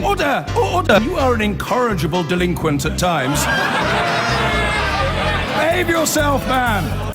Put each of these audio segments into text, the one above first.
Order! Order! You are an incorrigible delinquent at times. Behave yourself, man!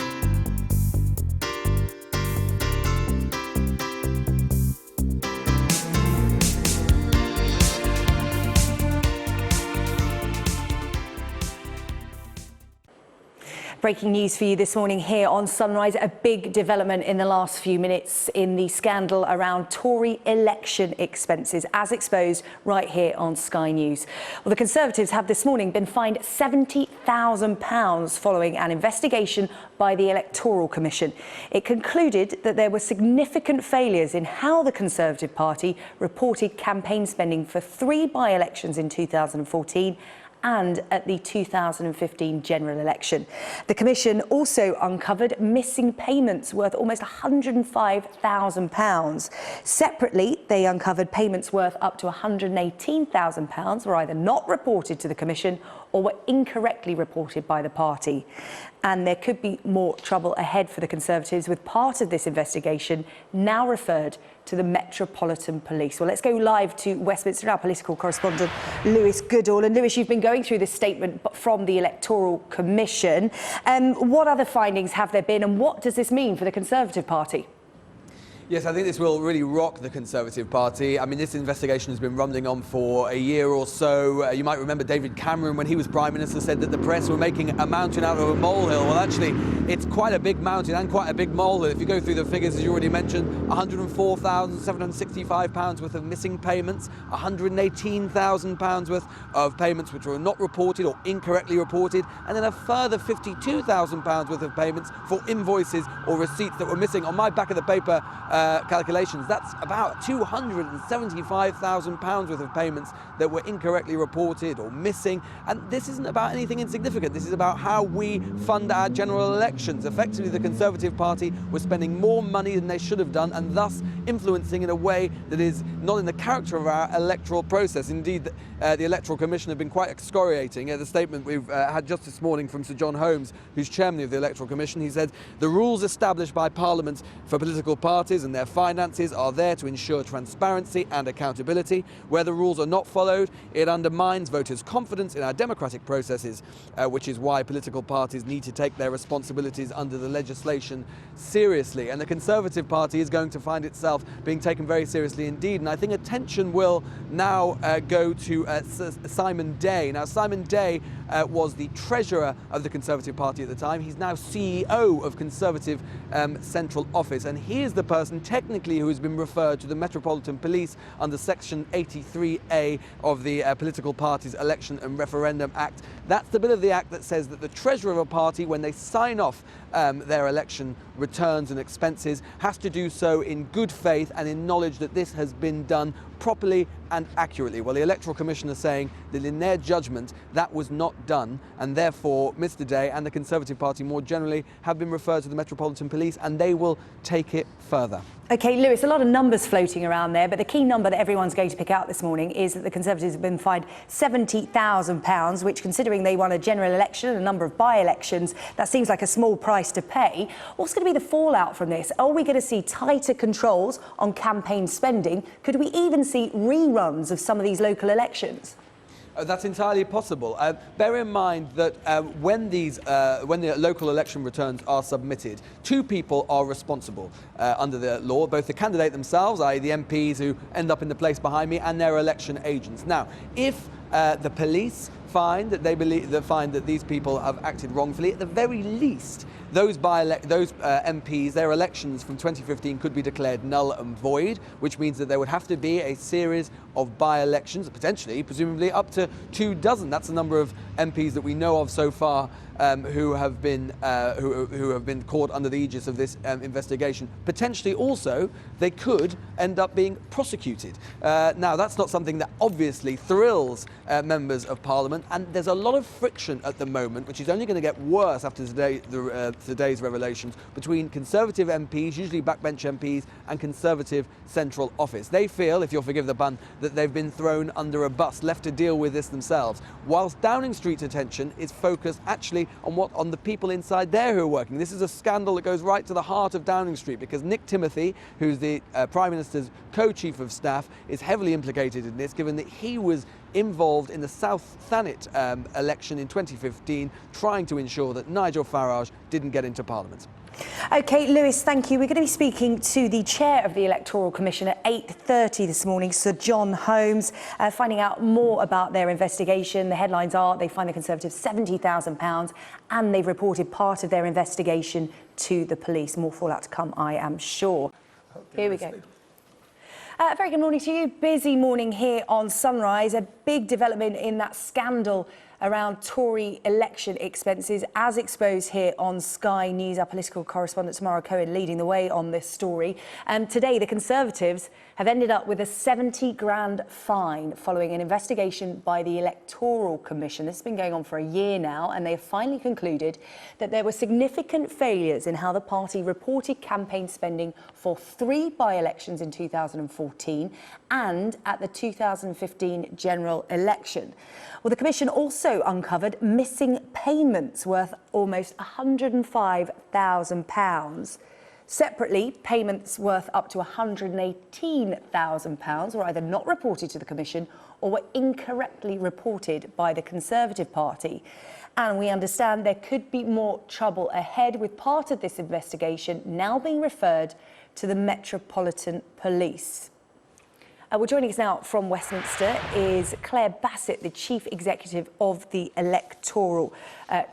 Breaking news for you this morning here on Sunrise. A big development in the last few minutes in the scandal around Tory election expenses, as exposed right here on Sky News. Well, the Conservatives have this morning been fined £70,000 following an investigation by the Electoral Commission. It concluded that there were significant failures in how the Conservative Party reported campaign spending for 3 by-elections in 2014 and at the 2015 general election. The Commission also uncovered missing payments worth almost £105,000. Separately, they uncovered payments worth up to £118,000 were either not reported to the Commission or were incorrectly reported by the party. And there could be more trouble ahead for the Conservatives, with part of this investigation now referred to the Metropolitan Police. Well, let's go live to Westminster, our political correspondent Lewis Goodall. And Lewis, you've been going through this statement from the Electoral Commission. What other findings have there been, and what does this mean for the Conservative Party? Yes, I think this will really rock the Conservative Party. I mean, this investigation has been rumbling on for a year or so. You might remember David Cameron, when he was Prime Minister, said that the press were making a mountain out of a molehill. Well, actually, it's quite a big mountain and quite a big molehill. If you go through the figures, as you already mentioned, £104,765 worth of missing payments, £118,000 worth of payments which were not reported or incorrectly reported, and then a further £52,000 worth of payments for invoices or receipts that were missing. On my back of the paper calculations, that's about £275,000 worth of payments that were incorrectly reported or missing. And this isn't about anything insignificant. This is about how we fund our general elections. Effectively, the Conservative Party was spending more money than they should have done, and thus influencing in a way that is not in the character of our electoral process. Indeed, the Electoral Commission have been quite excoriating. The statement we've had just this morning from Sir John Holmes, who's chairman of the Electoral Commission, he said, "The rules established by Parliament for political parties and their finances are there to ensure transparency and accountability. Where the rules are not followed, it undermines voters' confidence in our democratic processes, which is why political parties need to take their responsibilities under the legislation seriously." And the Conservative Party is going to find itself being taken very seriously indeed. And I think attention will now go to Simon Day. Now, Simon Day was the treasurer of the Conservative Party at the time. He's now CEO of Conservative Central Office, and he is the person technically who has been referred to the Metropolitan Police under Section 83A of the Political Parties Election and Referendum Act. That's the bit of the Act that says that the treasurer of a party, when they sign off their election returns and expenses, has to do so in good faith and in knowledge that this has been done properly and accurately. Well, the Electoral Commission are saying that in their judgment that was not done, and therefore Mr. Day and the Conservative Party more generally have been referred to the Metropolitan Police, and they will take it further. OK, Lewis, a lot of numbers floating around there, but the key number that everyone's going to pick out this morning is that the Conservatives have been fined £70,000, which, considering they won a general election and a number of by-elections, that seems like a small price to pay. What's going to be the fallout from this? Are we going to see tighter controls on campaign spending? Could we even see reruns of some of these local elections? That's entirely possible. Bear in mind that when the local election returns are submitted, 2 people are responsible under the law, both the candidate themselves, i.e. the MPs who end up in the place behind me, and their election agents. Now, if the police find that these people have acted wrongfully, at the very least, those MPs, their elections from 2015 could be declared null and void, which means that there would have to be a series of by-elections, potentially, presumably up to 2 dozen. That's the number of MPs that we know of so far who have been caught under the aegis of this investigation. Potentially also, they could end up being prosecuted. Now, that's not something that obviously thrills members of Parliament. Parliament, and there's a lot of friction at the moment, which is only going to get worse after today's revelations, between Conservative MPs, usually backbench MPs, and Conservative Central Office. They feel, if you'll forgive the pun, that they've been thrown under a bus, left to deal with this themselves, whilst Downing Street's attention is focused actually on the people inside there who are working. This is a scandal that goes right to the heart of Downing Street, because Nick Timothy, who's the Prime Minister's co-chief of staff, is heavily implicated in this, given that he was involved in the South Thanet election in 2015, trying to ensure that Nigel Farage didn't get into Parliament. OK, Lewis, thank you. We're going to be speaking to the chair of the Electoral Commission at 8:30 this morning, Sir John Holmes, finding out more about their investigation. The headlines are they fined the Conservatives £70,000 and they've reported part of their investigation to the police. More fallout to come, I am sure. Here we go. A very good morning to you. Busy morning here on Sunrise. A big development in that scandal around Tory election expenses, as exposed here on Sky News. Our political correspondent Tamara Cohen leading the way on this story. Today, the Conservatives have ended up with a 70 grand fine following an investigation by the Electoral Commission. This has been going on for a year now, and they have finally concluded that there were significant failures in how the party reported campaign spending for 3 by-elections in 2014 and at the 2015 general election. Well, the Commission also uncovered missing payments worth almost £105,000. Separately, payments worth up to £118,000 were either not reported to the Commission or were incorrectly reported by the Conservative Party. And we understand there could be more trouble ahead, with part of this investigation now being referred to the Metropolitan Police. Well, joining us now from Westminster is Claire Bassett, the Chief Executive of the Electoral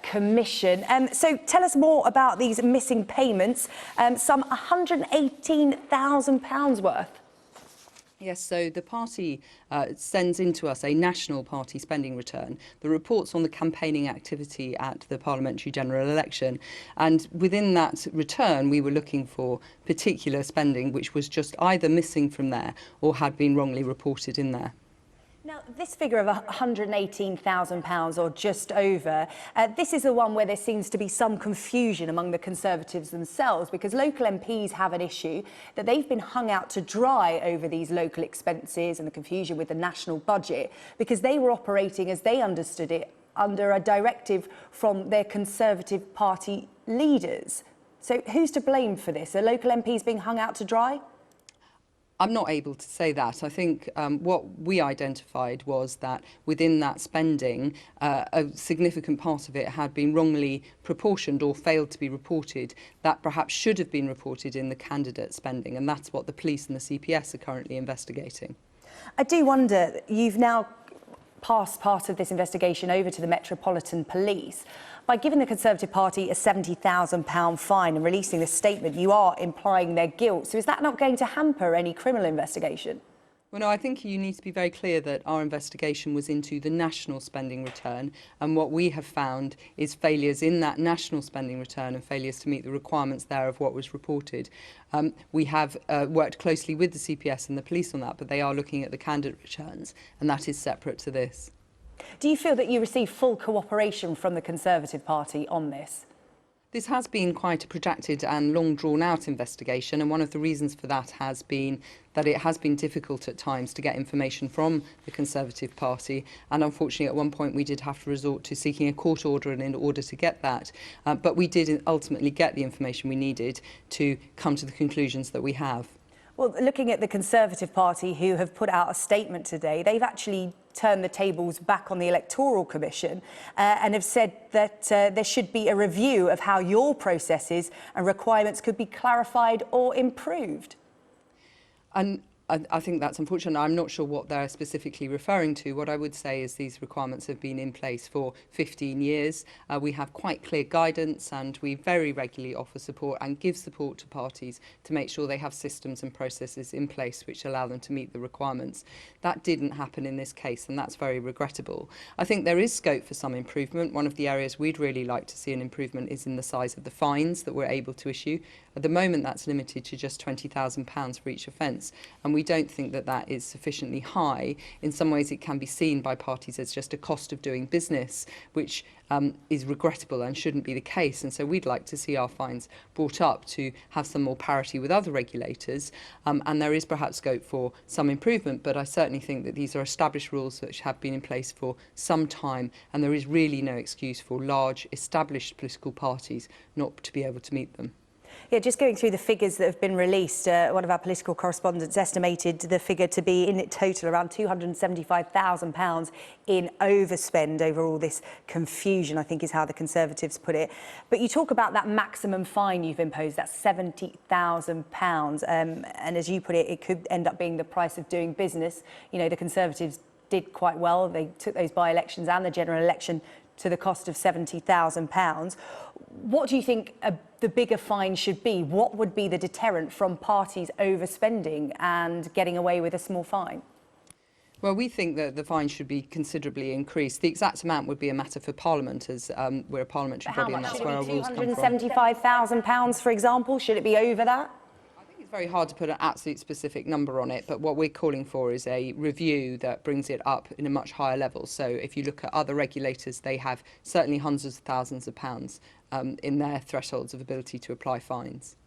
Commission. So tell us more about these missing payments, some £118,000 worth. Yes, so the party sends into us a national party spending return that reports on the campaigning activity at the parliamentary general election. And within that return, we were looking for particular spending which was just either missing from there or had been wrongly reported in there. Now, this figure of £118,000 or just over, this is the one where there seems to be some confusion among the Conservatives themselves, because local MPs have an issue that they've been hung out to dry over these local expenses and the confusion with the national budget, because they were operating, as they understood it, under a directive from their Conservative Party leaders. So who's to blame for this? Are local MPs being hung out to dry? I'm not able to say that. I think what we identified was that within that spending, a significant part of it had been wrongly proportioned or failed to be reported, that perhaps should have been reported in the candidate spending, and that's what the police and the CPS are currently investigating. I do wonder, you've now passed part of this investigation over to the Metropolitan Police. By giving the Conservative Party a £70,000 fine and releasing this statement, you are implying their guilt. So is that not going to hamper any criminal investigation? Well, no, I think you need to be very clear that our investigation was into the national spending return, and what we have found is failures in that national spending return and failures to meet the requirements there of what was reported. We have worked closely with the CPS and the police on that, but they are looking at the candidate returns, and that is separate to this. Do you feel that you received full cooperation from the Conservative Party on this? This has been quite a protracted and long drawn-out investigation, and one of the reasons for that has been that it has been difficult at times to get information from the Conservative Party, and unfortunately at one point we did have to resort to seeking a court order in order to get that. But we did ultimately get the information we needed to come to the conclusions that we have. Well, looking at the Conservative Party, who have put out a statement today, they've actually turned the tables back on the Electoral Commission and have said that there should be a review of how your processes and requirements could be clarified or improved. And I think that's unfortunate. I'm not sure what they're specifically referring to. What I would say is these requirements have been in place for 15 years. We have quite clear guidance, and we very regularly offer support and give support to parties to make sure they have systems and processes in place which allow them to meet the requirements. That didn't happen in this case, and that's very regrettable. I think there is scope for some improvement. One of the areas we'd really like to see an improvement is in the size of the fines that we're able to issue. At the moment, that's limited to just £20,000 for each offence, and we don't think that that is sufficiently high. In some ways it can be seen by parties as just a cost of doing business, which is regrettable and shouldn't be the case. And so we'd like to see our fines brought up to have some more parity with other regulators, and there is perhaps scope for some improvement, but I certainly think that these are established rules which have been in place for some time, and there is really no excuse for large established political parties not to be able to meet them. Yeah, just going through the figures that have been released, one of our political correspondents estimated the figure to be in total around £275,000 in overspend over all this confusion, I think is how the Conservatives put it. But you talk about that maximum fine you've imposed, that's £70,000. And as you put it, it could end up being the price of doing business. You know, the Conservatives did quite well. They took those by-elections and the general election to the cost of £70,000. What do you think the bigger fine should be? What would be the deterrent from parties overspending and getting away with a small fine? Well, we think that the fine should be considerably increased. The exact amount would be a matter for Parliament, as we're a parliamentary body, and that's where our rules come from. £275,000, for example? Should it be over that? It's very hard to put an absolute specific number on it, but what we're calling for is a review that brings it up in a much higher level. So if you look at other regulators, they have certainly hundreds of thousands of pounds in their thresholds of ability to apply fines.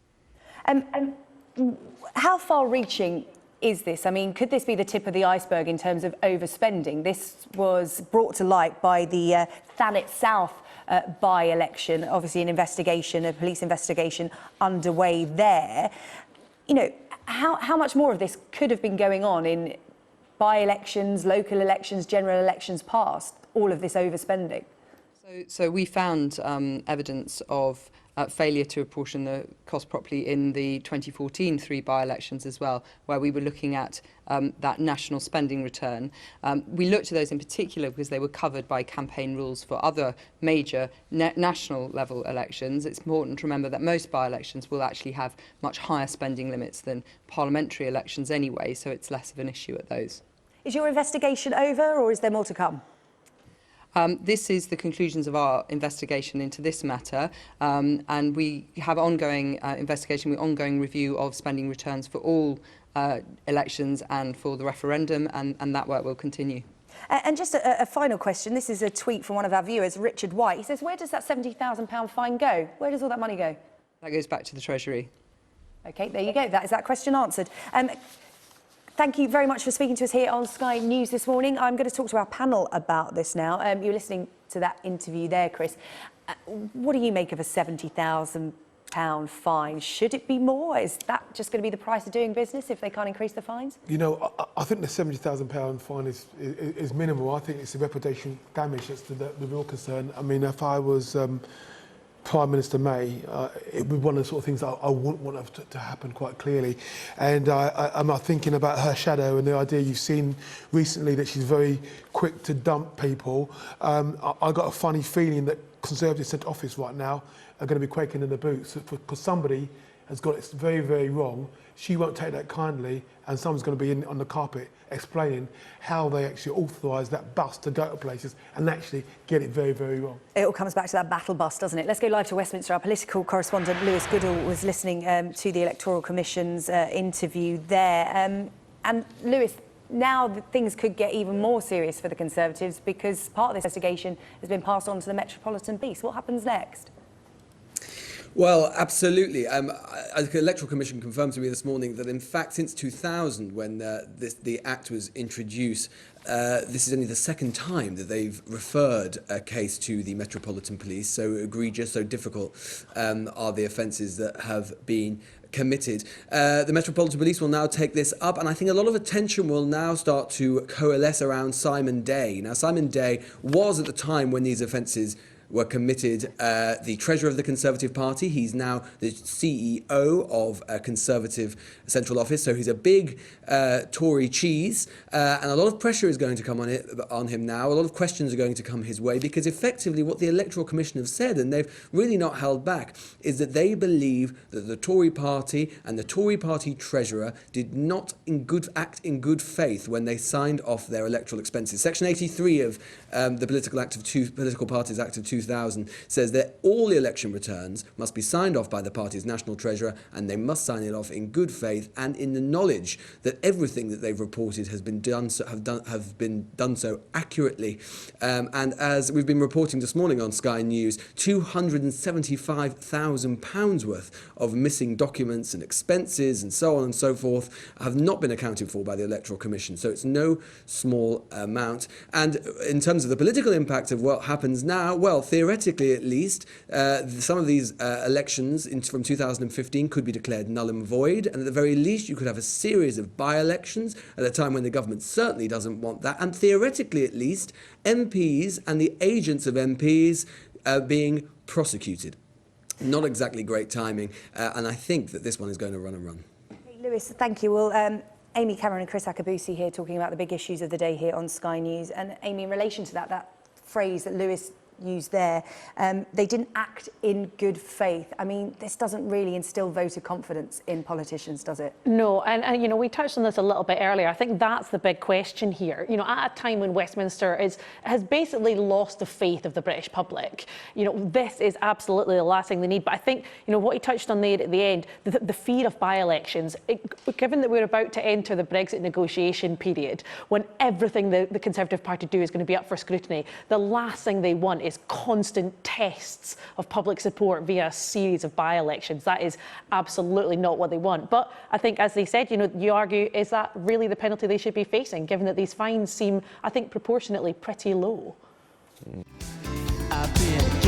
How far-reaching is this? I mean, could this be the tip of the iceberg in terms of overspending? This was brought to light by the Thanet South by-election, obviously an investigation, a police investigation underway there. You know, how much more of this could have been going on in by-elections, local elections, general elections past, all of this overspending? So we found evidence of failure to apportion the cost properly in the 2014 3 by-elections as well, where we were looking at that national spending return. We looked at those in particular because they were covered by campaign rules for other major national level elections. It's important to remember that most by-elections will actually have much higher spending limits than parliamentary elections anyway, so it's less of an issue at those. Is your investigation over, or is there more to come? This is the conclusions of our investigation into this matter, and we have ongoing investigation, with ongoing review of spending returns for all elections and for the referendum, and that work will continue. And just a final question. This is a tweet from one of our viewers, Richard White. He says, where does that £70,000 fine go? Where does all that money go? That goes back to the Treasury. OK, there you go. That is that question answered. Thank you very much for speaking to us here on Sky News this morning. I'm going to talk to our panel about this now. You're listening to that interview there, Chris. What do you make of a £70,000 fine? Should it be more? Is that just going to be the price of doing business if they can't increase the fines? You know, I think the £70,000 fine is minimal. I think it's the reputation damage that's the real concern. I mean, if I was Prime Minister May, it would be one of the sort of things that I wouldn't want to happen quite clearly. And I'm thinking about her shadow and the idea you've seen recently that she's very quick to dump people. I got a funny feeling that Conservatives sent office right now are going to be quaking in the boots because somebody has got it very, very wrong. She won't take that kindly, and someone's going to be on the carpet explaining how they actually authorised that bus to go to places and actually get it very, very wrong. It all comes back to that battle bus, doesn't it? Let's go live to Westminster. Our political correspondent, Lewis Goodall, was listening to the Electoral Commission's interview there. And Lewis, now things could get even more serious for the Conservatives because part of this investigation has been passed on to the Metropolitan Police. What happens next? Well, absolutely. The Electoral Commission confirmed to me this morning that, in fact, since 2000, when the Act was introduced, this is only the second time that they've referred a case to the Metropolitan Police. So egregious, so difficult are the offences that have been committed. The Metropolitan Police will now take this up, and I think a lot of attention will now start to coalesce around Simon Day. Now, Simon Day was, at the time when these offences were committed, the Treasurer of the Conservative Party. He's now the CEO of a Conservative central office, so he's a big Tory cheese, and a lot of pressure is going to come on him now. A lot of questions are going to come his way, because effectively what the Electoral Commission have said, and they've really not held back, is that they believe that the Tory Party and the Tory Party Treasurer did not act in good faith when they signed off their electoral expenses. Section 83 of the Political Parties Act of 2000 says that all the election returns must be signed off by the party's national treasurer, and they must sign it off in good faith and in the knowledge that everything that they've reported has been done so accurately. And as we've been reporting this morning on Sky News, £275,000 worth of missing documents and expenses and so on and so forth have not been accounted for by the Electoral Commission. So it's no small amount. And in terms of the political impact of what happens now, well, theoretically at least, some of these elections from 2015 could be declared null and void, and at the very least you could have a series of by-elections at a time when the government certainly doesn't want that, and theoretically at least, MPs and the agents of MPs being prosecuted. Not exactly great timing, and I think that this one is going to run and run. Hey, Lewis, thank you. Well, Amy Cameron and Chris Akabusi here talking about the big issues of the day here on Sky News. And Amy, in relation to that phrase that Lewis used there, they didn't act in good faith. I mean, this doesn't really instill voter confidence in politicians, does it? No, and you know, we touched on this a little bit earlier. I think that's the big question here. You know, at a time when Westminster has basically lost the faith of the British public, you know, this is absolutely the last thing they need. But I think, you know, what he touched on there at the end, the fear of by-elections, given that we're about to enter the Brexit negotiation period, when everything the Conservative Party do is going to be up for scrutiny, the last thing they want is constant tests of public support via a series of by-elections. That is absolutely not what they want. But I think, as they said, you know, you argue, is that really the penalty they should be facing, given that these fines seem, I think, proportionately pretty low? I've been